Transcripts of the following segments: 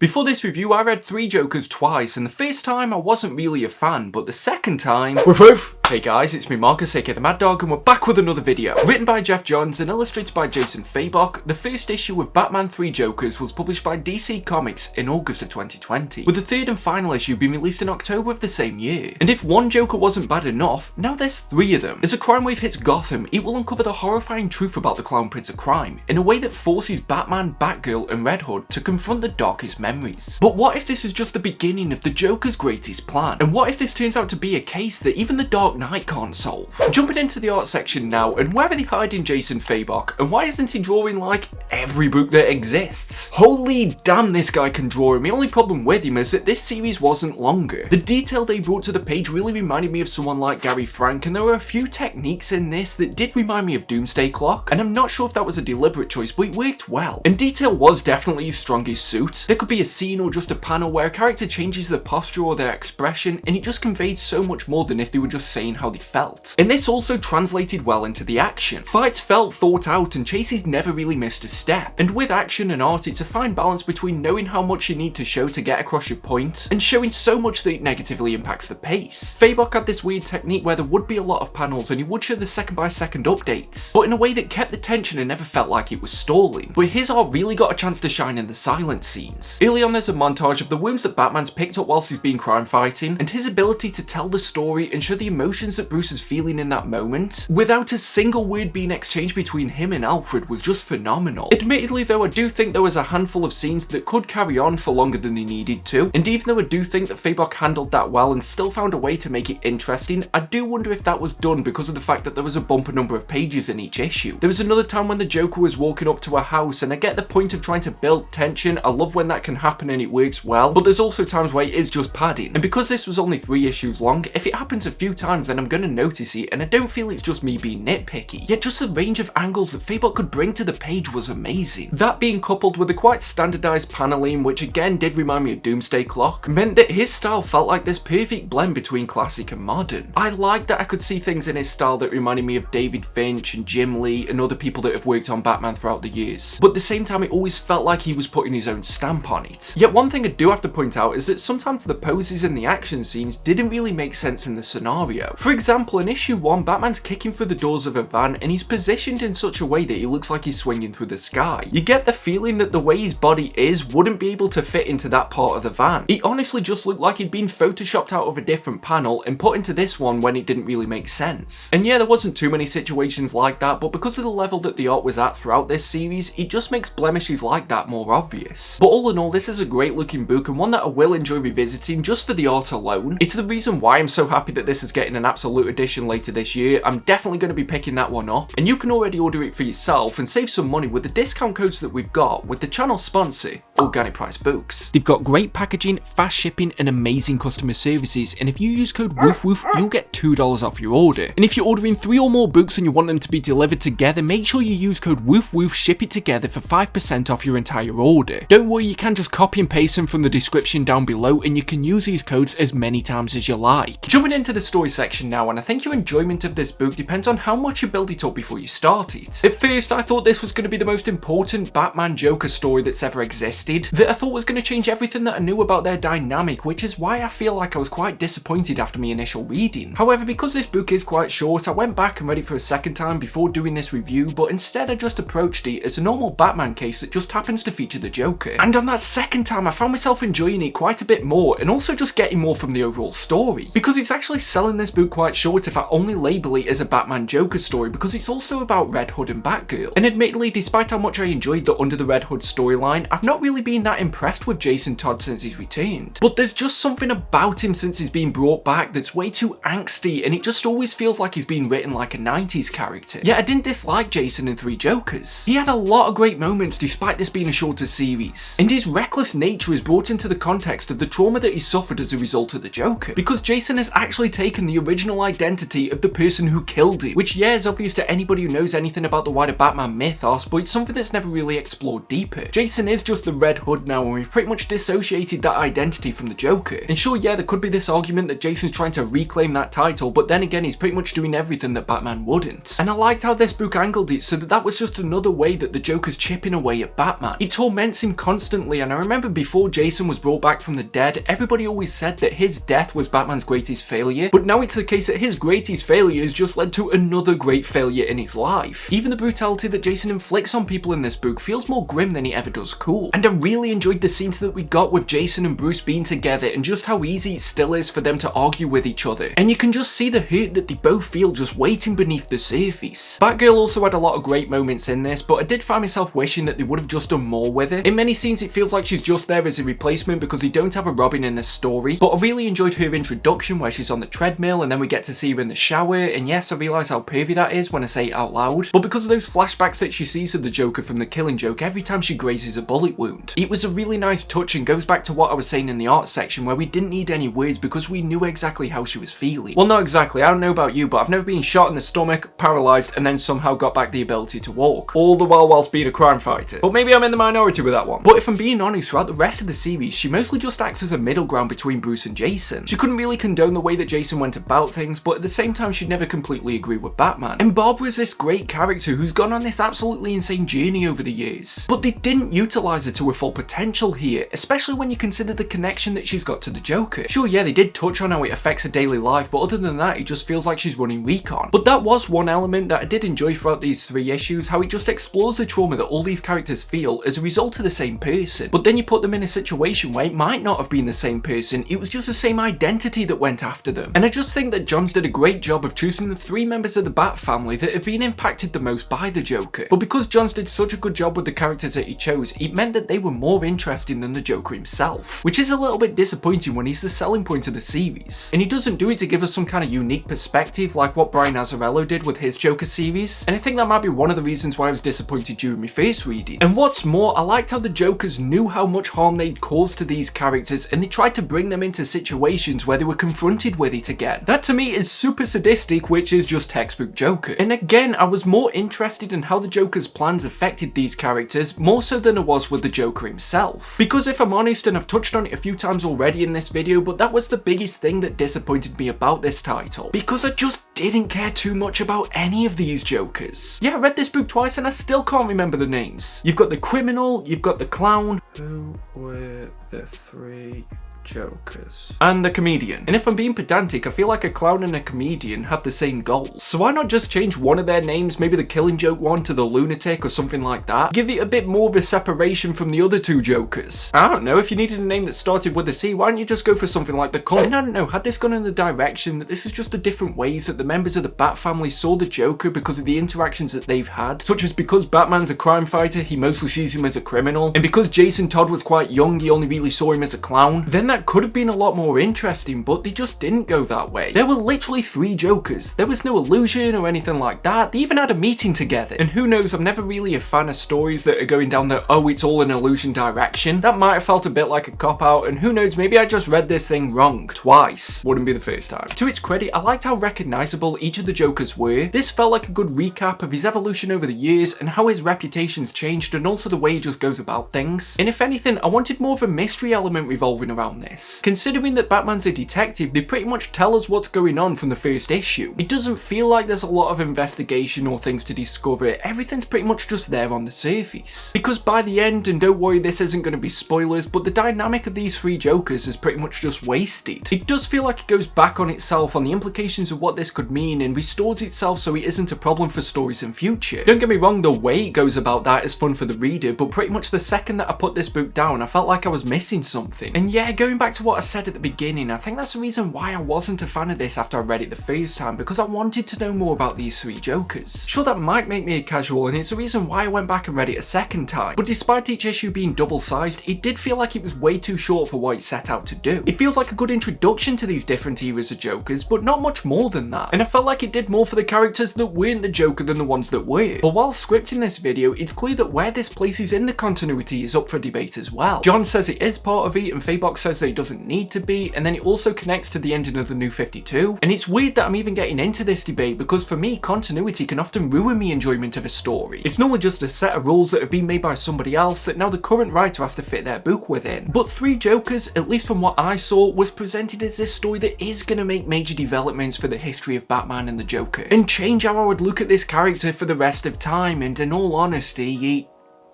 Before this review, I read 3 Jokers twice, and the first time I wasn't really a fan, but the second time, woof woof! Hey guys, it's me Marcus, aka the Mad Dog, and we're back with another video. Written by Geoff and illustrated by Jason Fabok, the first issue of Batman 3 Jokers was published by DC Comics in August of 2020, with the third and final issue being released in October of the same year. And if one Joker wasn't bad enough, now there's 3 of them. As a crime wave hits Gotham, it will uncover the horrifying truth about the Clown Prince of Crime, in a way that forces Batman, Batgirl, and Red Hood to confront the darkest memories. But what if this is just the beginning of the Joker's greatest plan? And what if this turns out to be a case that even the Dark Knight can't solve? Jumping into the art section now, and where are they hiding Jason Fabok? And why isn't he drawing like every book that exists? Holy damn, this guy can draw, and the only problem with him is that this series wasn't longer. The detail they brought to the page really reminded me of someone like Gary Frank, and there were a few techniques in this that did remind me of Doomsday Clock, and I'm not sure if that was a deliberate choice, but it worked well. And detail was definitely his strongest suit. There could be a scene or just a panel where a character changes their posture or their expression, and it just conveyed so much more than if they were just saying how they felt. And this also translated well into the action. Fights felt thought out and chases never really missed a step. And with action and art, it's a fine balance between knowing how much you need to show to get across your point, and showing so much that it negatively impacts the pace. Fabok had this weird technique where there would be a lot of panels and he would show the second by second updates, but in a way that kept the tension and never felt like it was stalling. But his art really got a chance to shine in the silent scenes. Early on there's a montage of the wounds that Batman's picked up whilst he's been crime fighting, and his ability to tell the story and show the emotions that Bruce is feeling in that moment, without a single word being exchanged between him and Alfred, was just phenomenal. Admittedly though, I do think there was a handful of scenes that could carry on for longer than they needed to, and even though I do think that Fabok handled that well and still found a way to make it interesting, I do wonder if that was done because of the fact that there was a bumper number of pages in each issue. There was another time when the Joker was walking up to a house, and I get the point of trying to build tension, I love when that can happen and it works well, but there's also times where it is just padding. And because this was only 3 issues long, if it happens a few times then I'm gonna notice it, and I don't feel it's just me being nitpicky. Yet just the range of angles that Fabok could bring to the page was amazing. That being coupled with a quite standardised paneling, which again did remind me of Doomsday Clock, meant that his style felt like this perfect blend between classic and modern. I liked that I could see things in his style that reminded me of David Finch and Jim Lee and other people that have worked on Batman throughout the years, but at the same time it always felt like he was putting his own stamp on it. Yet one thing I do have to point out is that sometimes the poses in the action scenes didn't really make sense in the scenario. For example, in issue 1, Batman's kicking through the doors of a van and he's positioned in such a way that he looks like he's swinging through the sky. You get the feeling that the way his body is wouldn't be able to fit into that part of the van. It honestly just looked like he'd been photoshopped out of a different panel and put into this one when it didn't really make sense. And yeah, there wasn't too many situations like that, but because of the level that the art was at throughout this series, it just makes blemishes like that more obvious. But all in all, this is a great looking book and one that I will enjoy revisiting just for the art alone. It's the reason why I'm so happy that this is getting an absolute edition later this year. I'm definitely going to be picking that one up, and you can already order it for yourself and save some money with the discount codes that we've got with the channel sponsor, Organic Price Books. They've got great packaging, fast shipping, and amazing customer services, and if you use code WOOFWOOF, you'll get $2 off your order. And if you're ordering 3 or more books and you want them to be delivered together, make sure you use code WOOFWOOF, ship it together for 5% off your entire order. Don't worry, you can just copy and paste them from the description down below, and you can use these codes as many times as you like. Jumping into the story section now, and I think your enjoyment of this book depends on how much you build it up before you start it. At first, I thought this was going to be the most important Batman Joker story that's ever existed, that I thought was going to change everything that I knew about their dynamic, which is why I feel like I was quite disappointed after my initial reading. However, because this book is quite short, I went back and read it for a second time before doing this review, but instead I just approached it as a normal Batman case that just happens to feature the Joker. And on that second time, I found myself enjoying it quite a bit more, and also just getting more from the overall story, because it's actually selling this book quite short if I only label it as a Batman Joker story, because it's also about Red Hood and Batgirl. And admittedly, despite how much I enjoyed the Under the Red Hood storyline, I've not really been that impressed with Jason Todd since he's returned. But there's just something about him since he's been brought back that's way too angsty, and it just always feels like he's been written like a 90s character. Yet I didn't dislike Jason in 3 Jokers. He had a lot of great moments despite this being a shorter series, and his reckless nature is brought into the context of the trauma that he suffered as a result of the Joker, because Jason has actually taken the original identity of the person who killed him, which yeah is obvious to anybody who knows anything about the wider Batman mythos, but it's something that's never really explored deeper. Jason is just the Red Hood now, and we've pretty much dissociated that identity from the Joker. And sure, yeah, there could be this argument that Jason's trying to reclaim that title, but then again, he's pretty much doing everything that Batman wouldn't. And I liked how this book angled it so that was just another way that the Joker's chipping away at Batman. He torments him constantly, and I remember before Jason was brought back from the dead, everybody always said that his death was Batman's greatest failure, but now it's the case that his greatest failure has just led to another great failure in his life. Even the brutality that Jason inflicts on people in this book feels more grim than he ever does cool. And I really enjoyed the scenes that we got with Jason and Bruce being together, and just how easy it still is for them to argue with each other. And you can just see the hurt that they both feel just waiting beneath the surface. Batgirl also had a lot of great moments in this, but I did find myself wishing that they would have just done more with it. In many scenes it feels like she's just there as a replacement because they don't have a Robin in this story, but I really enjoyed her introduction where she's on the treadmill and then we get to see her in the shower, and yes, I realise how pervy that is when I say it out loud, but because of those flashbacks that she sees of the Joker from the Killing Joke every time she grazes a bullet wound. It was a really nice touch and goes back to what I was saying in the art section where we didn't need any words because we knew exactly how she was feeling. Well, not exactly, I don't know about you, but I've never been shot in the stomach, paralysed, and then somehow got back the ability to walk. All the while whilst being a crime fighter. But maybe I'm in the minority with that one. But if I'm being honest, throughout the rest of the series, she mostly just acts as a middle ground between Bruce and Jason. She couldn't really condone the way that Jason went about things, but at the same time she'd never completely agree with Batman. And Barbara's this great character who's gone on this absolutely insane journey over the years. But they didn't utilise her to her full potential here, especially when you consider the connection that she's got to the Joker. Sure, yeah, they did touch on how it affects her daily life, but other than that, it just feels like she's running recon. But that was one element that I did enjoy throughout these 3 issues, how it just explores the trauma that all these characters feel as a result of the same person. But then you put them in a situation where it might not have been the same person, it was just the same identity that went after them. And I just think that Johns did a great job of choosing the 3 members of the Bat family that have been impacted the most by the Joker. But because Johns did such a good job with the characters that he chose, it meant that they were more interesting than the Joker himself, which is a little bit disappointing when he's the selling point of the series. And he doesn't do it to give us some kind of unique perspective like what Brian Azzarello did with his Joker series, and I think that might be one of the reasons why I was disappointed during my first reading. And what's more, I liked how the Jokers knew how much harm they'd caused to these characters, and they tried to bring them into situations where they were confronted with it again. That to me is super sadistic, which is just textbook Joker. And again, I was more interested in how the Joker's plans affected these characters, more so than I was with the Joker himself. Because if I'm honest, and I've touched on it a few times already in this video, but that was the biggest thing that disappointed me about this title, because I just didn't care too much about any of these Jokers. Yeah, I read this book twice and I still can't remember the names. You've got the criminal, you've got the clown. Who were the 3 Jokers? And the comedian. And if I'm being pedantic, I feel like a clown and a comedian have the same goals. So why not just change one of their names, maybe the Killing Joke one to the Lunatic or something like that? Give it a bit more of a separation from the other 2 Jokers. I don't know, if you needed a name that started with a C, why don't you just go for something like the Cult? And I don't know, had this gone in the direction that this is just the different ways that the members of the Bat family saw the Joker because of the interactions that they've had, such as because Batman's a crime fighter, he mostly sees him as a criminal, and because Jason Todd was quite young, he only really saw him as a clown, then that could have been a lot more interesting, but they just didn't go that way. There were literally 3 Jokers. There was no illusion or anything like that. They even had a meeting together. And who knows, I'm never really a fan of stories that are going down the oh it's all an illusion direction. That might have felt a bit like a cop-out, and who knows, maybe I just read this thing wrong twice. Wouldn't be the first time. To its credit, I liked how recognisable each of the Jokers were. This felt like a good recap of his evolution over the years and how his reputation's changed, and also the way he just goes about things. And if anything, I wanted more of a mystery element revolving around this. Considering that Batman's a detective, they pretty much tell us what's going on from the first issue. It doesn't feel like there's a lot of investigation or things to discover. Everything's pretty much just there on the surface. Because by the end, and don't worry, this isn't going to be spoilers, but the dynamic of these 3 Jokers is pretty much just wasted. It does feel like it goes back on itself on the implications of what this could mean and restores itself so it isn't a problem for stories in future. Don't get me wrong, the way it goes about that is fun for the reader, but pretty much the second that I put this book down, I felt like I was missing something. And yeah, going back to what I said at the beginning, I think that's the reason why I wasn't a fan of this after I read it the first time, because I wanted to know more about these 3 Jokers. Sure, that might make me a casual, and it's the reason why I went back and read it a second time, but despite each issue being double-sized, it did feel like it was way too short for what it set out to do. It feels like a good introduction to these different eras of Jokers, but not much more than that, and I felt like it did more for the characters that weren't the Joker than the ones that were. But while scripting this video, it's clear that where this places in the continuity is up for debate as well. John says it is part of it, and Fabok says says that he doesn't need to be, and then it also connects to the ending of the New 52. And it's weird that I'm even getting into this debate, because for me, continuity can often ruin the enjoyment of a story. It's normally just a set of rules that have been made by somebody else that now the current writer has to fit their book within. But Three Jokers, at least from what I saw, was presented as this story that is going to make major developments for the history of Batman and the Joker, and change how I would look at this character for the rest of time, and in all honesty, he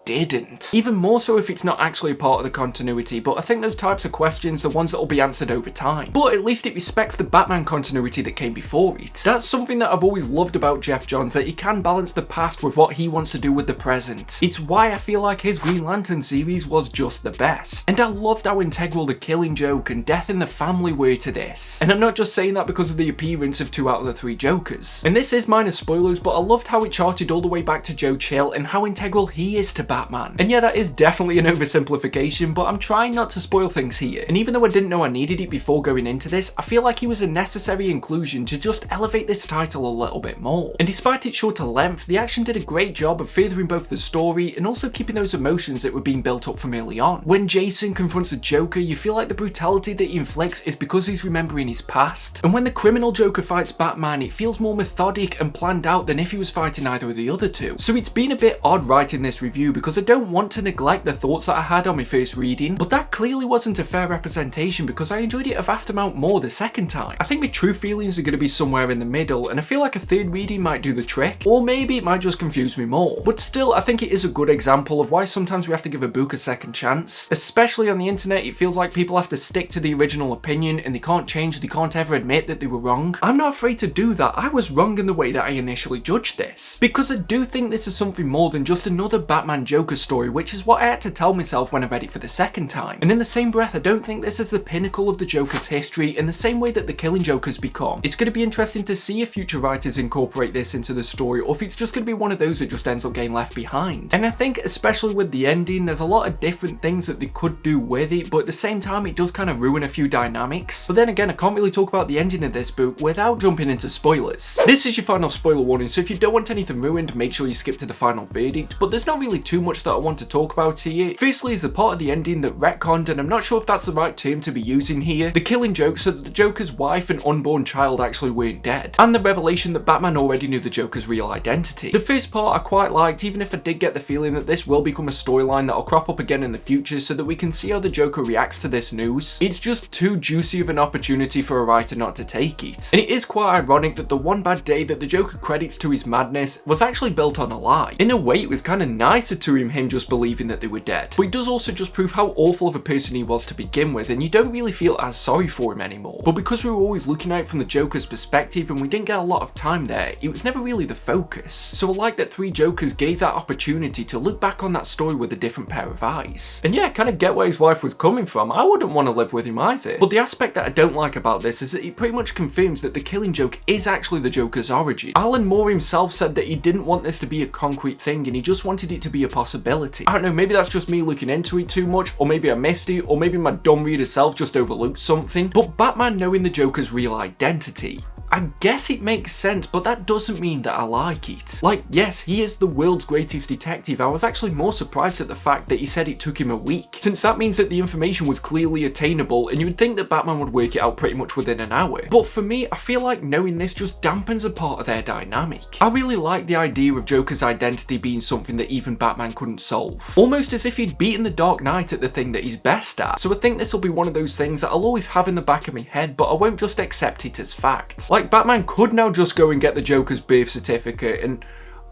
didn't. Even more so if it's not actually a part of the continuity, but I think those types of questions are ones that will be answered over time. But at least it respects the Batman continuity that came before it. That's something that I've always loved about Geoff Johns, that he can balance the past with what he wants to do with the present. It's why I feel like his Green Lantern series was just the best. And I loved how integral the Killing Joke and Death in the Family were to this. And I'm not just saying that because of the appearance of 2 out of the 3 Jokers. And this is minor spoilers, but I loved how it charted all the way back to Joe Chill and how integral he is to Batman. And yeah, that is definitely an oversimplification, but I'm trying not to spoil things here. And even though I didn't know I needed it before going into this, I feel like he was a necessary inclusion to just elevate this title a little bit more. And despite its shorter length, the action did a great job of furthering both the story and also keeping those emotions that were being built up from early on. When Jason confronts the Joker, you feel like the brutality that he inflicts is because he's remembering his past. And when the criminal Joker fights Batman, it feels more methodic and planned out than if he was fighting either of the other two. So it's been a bit odd writing this review because I don't want to neglect the thoughts that I had on my first reading, but that clearly wasn't a fair representation because I enjoyed it a vast amount more the second time. I think my true feelings are going to be somewhere in the middle, and I feel like a third reading might do the trick, or maybe it might just confuse me more. But still, I think it is a good example of why sometimes we have to give a book a second chance. Especially on the internet, it feels like people have to stick to the original opinion and they can't change, they can't ever admit that they were wrong. I'm not afraid to do that. I was wrong in the way that I initially judged this, because I do think this is something more than just another Batman Joker story, which is what I had to tell myself when I read it for the second time. And in the same breath, I don't think this is the pinnacle of the Joker's history in the same way that the Killing Joke has become. It's going to be interesting to see if future writers incorporate this into the story, or if it's just going to be one of those that just ends up getting left behind. And I think, especially with the ending, there's a lot of different things that they could do with it, but at the same time, it does kind of ruin a few dynamics. But then again, I can't really talk about the ending of this book without jumping into spoilers. This is your final spoiler warning, so if you don't want anything ruined, make sure you skip to the final verdict, but there's not really too much that I want to talk about here. Firstly is the part of the ending that retconned, and I'm not sure if that's the right term to be using here, the Killing Joke so that the Joker's wife and unborn child actually weren't dead, and the revelation that Batman already knew the Joker's real identity. The first part I quite liked, even if I did get the feeling that this will become a storyline that'll crop up again in the future so that we can see how the Joker reacts to this news. It's just too juicy of an opportunity for a writer not to take it. And it is quite ironic that the one bad day that the Joker credits to his madness was actually built on a lie. In a way, it was kind of nicer to him just believing that they were dead. But it does also just prove how awful of a person he was to begin with, and you don't really feel as sorry for him anymore. But because we were always looking at it from the Joker's perspective and we didn't get a lot of time there, it was never really the focus. So I like that Three Jokers gave that opportunity to look back on that story with a different pair of eyes. And yeah, kind of get where his wife was coming from. I wouldn't want to live with him either. But the aspect that I don't like about this is that it pretty much confirms that the Killing Joke is actually the Joker's origin. Alan Moore himself said that he didn't want this to be a concrete thing and he just wanted it to be a possibility. I don't know, maybe that's just me looking into it too much, or maybe I missed it, or maybe my dumb reader self just overlooked something. But Batman knowing the Joker's real identity, I guess it makes sense, but that doesn't mean that I like it. Like, yes, he is the world's greatest detective. I was actually more surprised at the fact that he said it took him a week, since that means that the information was clearly attainable, and you would think that Batman would work it out pretty much within an hour. But for me, I feel like knowing this just dampens a part of their dynamic. I really like the idea of Joker's identity being something that even Batman couldn't solve. Almost as if he'd beaten the Dark Knight at the thing that he's best at. So I think this will be one of those things that I'll always have in the back of my head, but I won't just accept it as fact. Like, Batman could now just go and get the Joker's birth certificate, and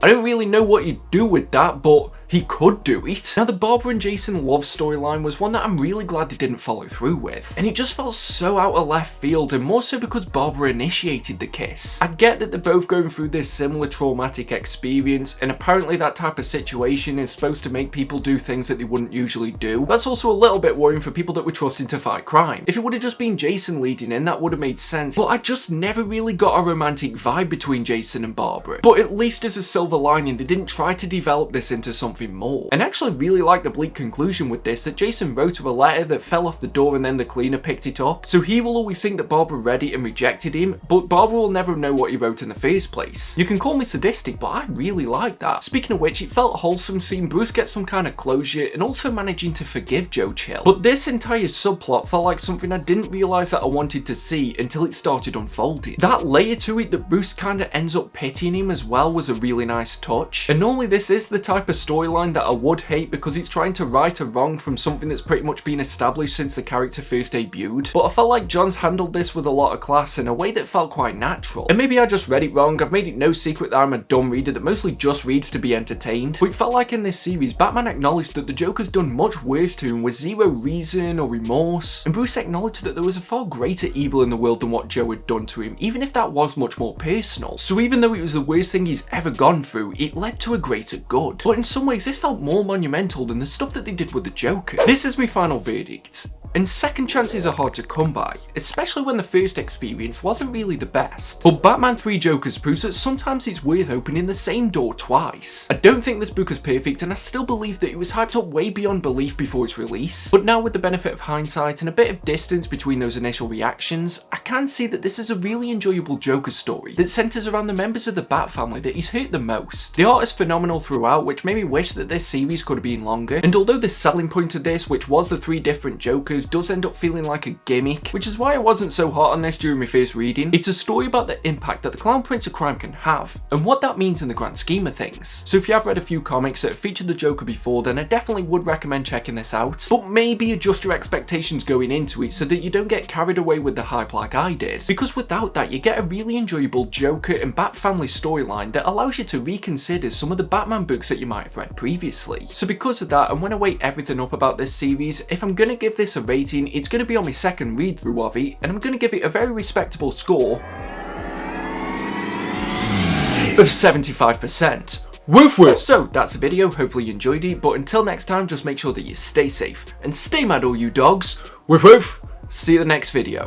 I don't really know what he'd do with that, but he could do it. Now, the Barbara and Jason love storyline was one that I'm really glad they didn't follow through with. And it just felt so out of left field, and more so because Barbara initiated the kiss. I get that they're both going through this similar traumatic experience, and apparently that type of situation is supposed to make people do things that they wouldn't usually do. That's also a little bit worrying for people that were trusting to fight crime. If it would have just been Jason leading in, that would have made sense, but I just never really got a romantic vibe between Jason and Barbara. But at least as a silver silver lining they didn't try to develop this into something more. And I actually really like the bleak conclusion with this, that Jason wrote her a letter that fell off the door and then the cleaner picked it up. So he will always think that Barbara read it and rejected him, but Barbara will never know what he wrote in the first place. You can call me sadistic, but I really like that. Speaking of which, it felt wholesome seeing Bruce get some kind of closure and also managing to forgive Joe Chill. But this entire subplot felt like something I didn't realise that I wanted to see until it started unfolding. That layer to it that Bruce kinda ends up pitying him as well was a really nice touch. And normally this is the type of storyline that I would hate because it's trying to right a wrong from something that's pretty much been established since the character first debuted. But I felt like John's handled this with a lot of class in a way that felt quite natural. And maybe I just read it wrong. I've made it no secret that I'm a dumb reader that mostly just reads to be entertained. But it felt like in this series, Batman acknowledged that the Joker's done much worse to him with zero reason or remorse. And Bruce acknowledged that there was a far greater evil in the world than what Joe had done to him, even if that was much more personal. So even though it was the worst thing he's ever gone through, it led to a greater good. But in some ways, this felt more monumental than the stuff that they did with the Joker. This is my final verdict. And second chances are hard to come by, especially when the first experience wasn't really the best. But Batman 3 Jokers proves that sometimes it's worth opening the same door twice. I don't think this book is perfect, and I still believe that it was hyped up way beyond belief before its release. But now with the benefit of hindsight and a bit of distance between those initial reactions, I can see that this is a really enjoyable Joker story that centres around the members of the Bat family that he's hurt the most. The art is phenomenal throughout, which made me wish that this series could have been longer. And although the selling point of this, which was the 3 different Jokers, does end up feeling like a gimmick, which is why I wasn't so hot on this during my first reading, it's a story about the impact that the Clown Prince of Crime can have, and what that means in the grand scheme of things. So if you have read a few comics that have featured the Joker before, then I definitely would recommend checking this out, but maybe adjust your expectations going into it so that you don't get carried away with the hype like I did, because without that you get a really enjoyable Joker and Bat family storyline that allows you to reconsider some of the Batman books that you might have read previously. So because of that, and when I weigh everything up about this series, if I'm gonna give this a rating, it's going to be on my second read through of it, and I'm going to give it a very respectable score of 75%. Woof woof! So that's the video, hopefully you enjoyed it, but until next time, just make sure that you stay safe, and stay mad all you dogs. Woof woof! See you in the next video.